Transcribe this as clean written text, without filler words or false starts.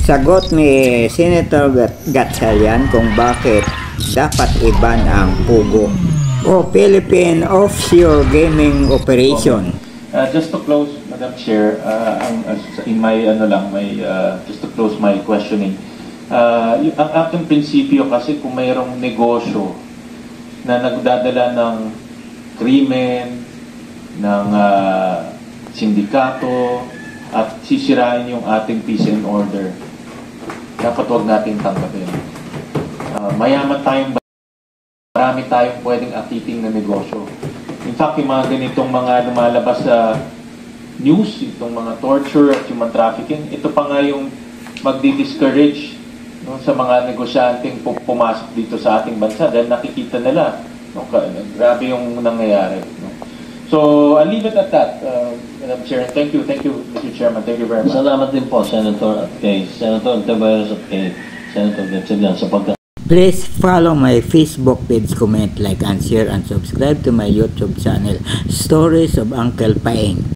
Sagot ni Senator Gatchalian kung bakit dapat i-ban ang Pogo o Philippine Offshore Gaming Operation. Just to close, Madam Chair, in my just to close my questioning, ang ating prinsipyo kasi kung mayroong negosyo na nagdadala ng krimen, ng sindikato, at sisirain yung ating peace and order, dapat huwag natin tanggapin. Mayaman tayong marami tayong pwedeng akiting na negosyo. In fact, yung mga ganitong mga lumalabas sa news, itong mga torture at human trafficking, ito pa nga yung magdi-discourage sa mga negosyanteng pumasok dito sa ating bansa dahil nakikita nila grabe yung nangyayari. So, I'll leave it at that, Madam Chair. Thank you, Mr. Chairman. Thank you very much. Salamat din po, Senator, at kay Senator Antiveros at kay Senator Gatchalian sa Please follow my Facebook page, comment, like, and share, and subscribe to my YouTube channel, Stories of Uncle Paeng.